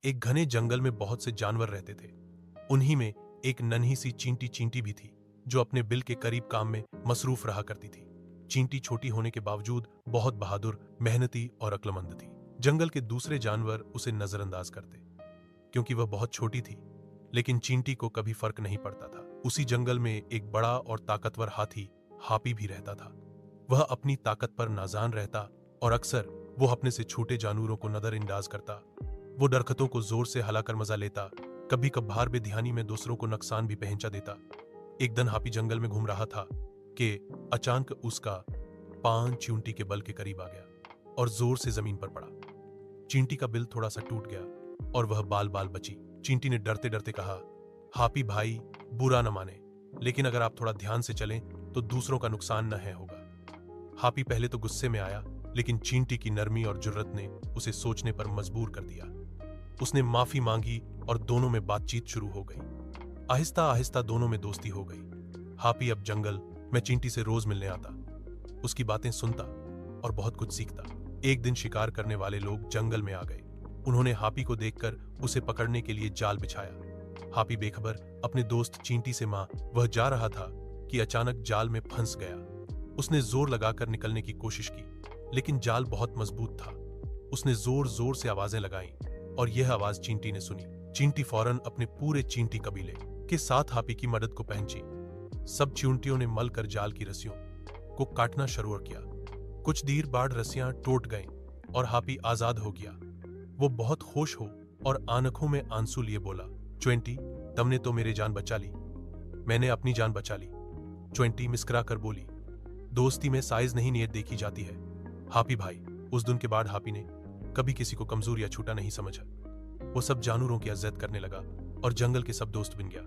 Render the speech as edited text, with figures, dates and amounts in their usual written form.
एक घने जंगल में बहुत से जानवर रहते थे। उन्हीं में एक नन्ही सी चींटी चींटी भी थी, जो अपने बिल के करीब काम में मसरूफ रहा करती थी। चींटी छोटी होने के बावजूद बहुत बहादुर, मेहनती और अक्लमंद थी। जंगल के दूसरे जानवर उसे नजरअंदाज करते, क्योंकि वह बहुत छोटी थी। लेकिन चींटी को कभी फर्क नहीं पड़ता था। उसी जंगल में एक बड़ा और ताकतवर हाथी हापी भी रहता था। वह अपनी ताकत पर नाजान रहता और अक्सर वो अपने से छोटे जानवरों को नजरअंदाज करता। वो दरख्तों को जोर से हिलाकर मजा लेता, कभी कभार बेध्यानी में दूसरों को नुकसान भी पहुंचा देता। एक दिन हापी जंगल में घूम रहा था कि अचानक उसका पांव चींटी के बल के करीब आ गया और जोर से जमीन पर पड़ा। चींटी का बिल थोड़ा सा टूट गया और वह बाल बाल बची। चींटी ने डरते डरते कहा, हापी भाई, बुरा न माने, लेकिन अगर आप थोड़ा ध्यान से चलें तो दूसरों का नुकसान न है होगा। हापी पहले तो गुस्से में आया, लेकिन चींटी की नरमी और जुर्रत ने उसे सोचने पर मजबूर कर दिया। उसने माफी मांगी और दोनों में बातचीत शुरू हो गई। आहिस्ता आहिस्ता दोनों में दोस्ती हो गई। हापी अब जंगल में चींटी से रोज मिलने आता, उसकी बातें सुनता और बहुत कुछ सीखता। एक दिन शिकार करने वाले लोग जंगल में आ गए। उन्होंने हापी को देखकर उसे पकड़ने के लिए जाल बिछाया। हापी बेखबर अपने दोस्त चींटी से वह जा रहा था कि अचानक जाल में फंस गया। उसने जोर लगाकर निकलने की कोशिश की, लेकिन जाल बहुत मजबूत था। उसने जोर जोर से आवाजें लगाईं और यह आवाज चींटी ने सुनी। चींटी फौरन अपने पूरे चींटी कबीले के साथ हापी की मदद को पहुंची। सब चींटियों ने मलकर जाल की रस्सियों को काटना शुरू किया। कुछ देर बाद रस्सियां टूट गईं और हापी आजाद हो गया। वो बहुत खुश हो और आंखों में आंसू लिए बोला, चींटी, तुमने तो मेरी जान बचा ली। मैंने अपनी जान बचा ली। चींटी मुस्कुरा कर बोली, दोस्ती में साइज नहीं नियत देखी जाती है हापी भाई। उस दिन के बाद हापी ने कभी किसी को कमजोर या छोटा नहीं समझा। वो सब जानवरों की इज्जत करने लगा और जंगल के सब दोस्त बन गया।